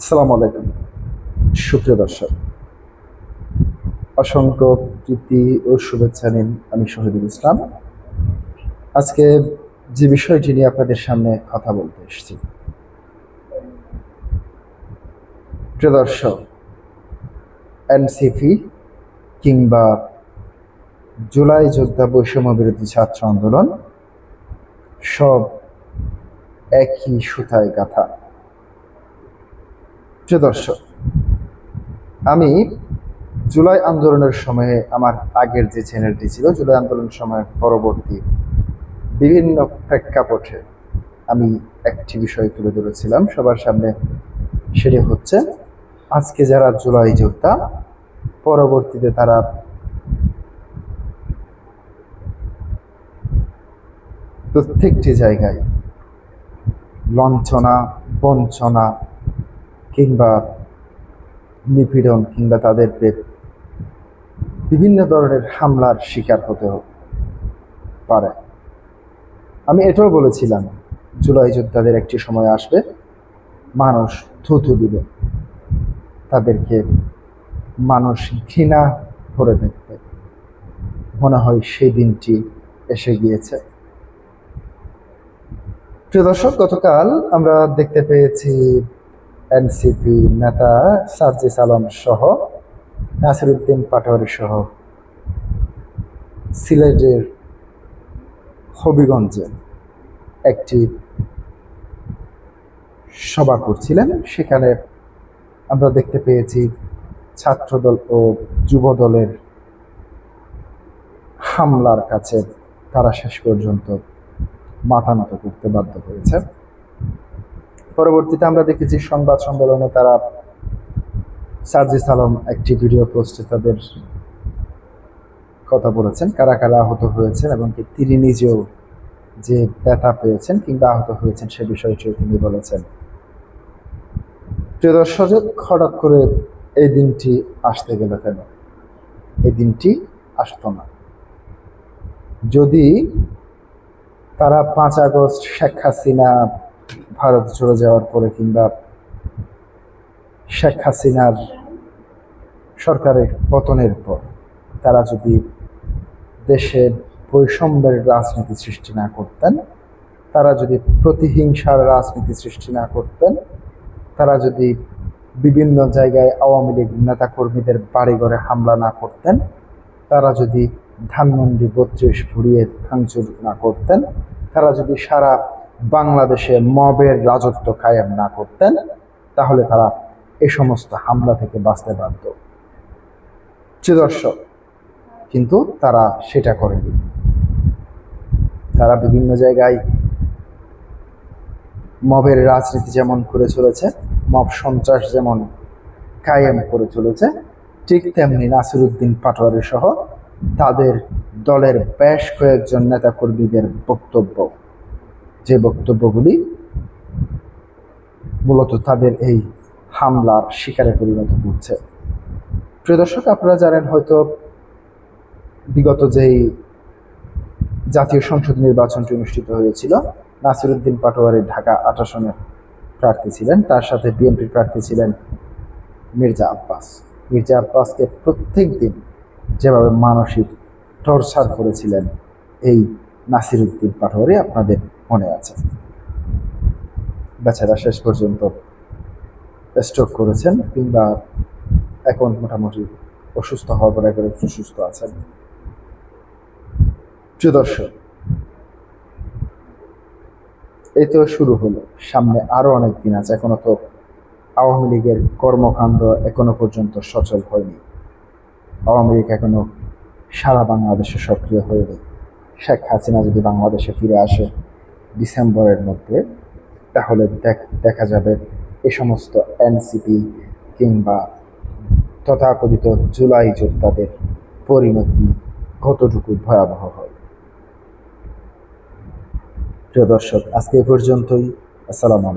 আসসালামু আলাইকুম সুপ্রিয় দর্শক, অসংখ্য প্রীতি ও শুভেচ্ছা নিন। আমি শহীদুল ইসলাম। আজকে যে বিষয়টি নিয়ে আপনাদের সামনে কথা বলতে এসেছি, প্রিয় দর্শক, এনসিপি কিংবা জুলাই যোদ্ধা বৈষম্য বিরোধী ছাত্র আন্দোলন সব একই সুতায় গাঁথা। প্রিয় দর্শক, আমি জুলাই আন্দোলনের সময়ে আমার আগের যে চ্যানেলটি ছিল, জুলাই আন্দোলনের সময় পরবর্তী বিভিন্ন প্রেক্ষাপটে আমি একটি বিষয় তুলে ধরেছিলাম সবার সামনে। সেটি হচ্ছে, আজকে যারা জুলাই যোদ্ধা, পরবর্তীতে তারা প্রত্যেকটি জায়গায় লঞ্চনা, বঞ্চনা কিংবা নিপীড়ন কিংবা তাদেরকে বিভিন্ন ধরনের হামলার শিকার হতে পারে। আমি এটাও বলেছিলাম, জুলাই যোদ্ধাদের একটি সময় আসবে, মানুষ থুথু দিবে, তাদেরকে মানুষ ঘৃণা করে দেখবে। মনে হয় সেই দিনটি এসে গিয়েছে। প্রিয় দর্শক, গতকাল আমরা দেখতে পেয়েছি এনসিপি নেতা সার্জিস আলম সহ নাসিরউদ্দিন পাটোয়ারী সহ সিলেটের হবিগঞ্জে একটি সভা করছিলেন। সেখানে আমরা দেখতে পেয়েছি ছাত্রদল ও যুব দলের হামলার কাছে তারা শেষ পর্যন্ত মাথা নত করতে বাধ্য হয়েছে। পরবর্তীতে আমরা দেখেছি সংবাদ সম্মেলনে তারা সার্জিস আলম একটি ভিডিও পোস্টে তাদের কথা বলেছেন, কারা কারা আহত হয়েছেন এবং তিনি নিজেও যে ব্যথা পেয়েছেন কিংবা আহত হয়েছেন সে বিষয়টিও তিনি বলেছেন। প্রিয় দর্শক, হঠাৎ করে এই দিনটি আসতে গেল কেন? এই দিনটি আসতো না যদি তারা 5 আগস্ট শেখ হাসিনা ভারত চলে যাওয়ার পরে কিংবা শেখ হাসিনার সরকারের পতনের পর তারা যদি দেশে বৈষম্যের রাজনীতি সৃষ্টি না করতেন, তারা যদি প্রতিহিংসার রাজনীতি সৃষ্টি না করতেন, তারা যদি বিভিন্ন জায়গায় আওয়ামী লীগ নেতাকর্মীদের বাড়িঘরে হামলা না করতেন, তারা যদি ধানমন্ডি 32 ঘুরিয়ে ভাঙচুর না করতেন, তারা যদি সারা বাংলাদেশে মবের রাজত্ব কায়েম না করতেন, তাহলে তারা এই সমস্ত হামলা থেকে বাঁচতে পারত। দর্শক, কিন্তু তারা সেটা করেনি। তারা বিভিন্ন জায়গায় মবের রাজনীতি যেমন করে চলেছে, মব সন্ত্রাস যেমন কায়েম করে চলেছে, ঠিক তেমনি নাসিরউদ্দিন পাটোয়ারী সহ তাদের দলের বেশ কয়েকজন নেতাকর্মীদের বক্তব্য, যে বক্তব্যগুলি মূলত তাদের এই হামলার শিকারে পরিণত করছে। প্রিয় দর্শক, আপনারা জানেন হয়তো বিগত যেই জাতীয় সংসদ নির্বাচনটি অনুষ্ঠিত হয়েছিল, নাসিরউদ্দিন পাটোয়ারী ঢাকা 8 আসনের প্রার্থী ছিলেন, তার সাথে বিএনপির প্রার্থী ছিলেন মির্জা আব্বাস। মির্জা আব্বাসকে প্রত্যেক দিন যেভাবে মানসিক টর্চার করেছিলেন এই নাসিরউদ্দিন পাটোয়ারী আপনাদের মনে আছে। বেচারা শেষ পর্যন্ত স্ট্রোক করেছেন কিংবা এখন মোটামুটি অসুস্থ হওয়ার পর একেবারে সুস্থ আছেন। প্রিয় দর্শক, এই তো শুরু হলো, সামনে আরো অনেক দিন আছে। এখনো তো আওয়ামী লীগের কর্মকাণ্ড এখনো পর্যন্ত সচল হয়নি। আওয়ামী লীগ এখনো সারা বাংলাদেশে সক্রিয় হয়নি। শেখ হাসিনা যদি বাংলাদেশে ফিরে আসে ডিসেম্বরের মধ্যে, তাহলে দেখা যাবে এ সমস্ত এনসিপি কিংবা তথাকথিত জুলাই যোদ্ধাদের পরিণতি কতটুকু ভয়াবহ হয়। প্রিয় দর্শক, আজকে এ পর্যন্তই। আসসালামু আলাইকুম।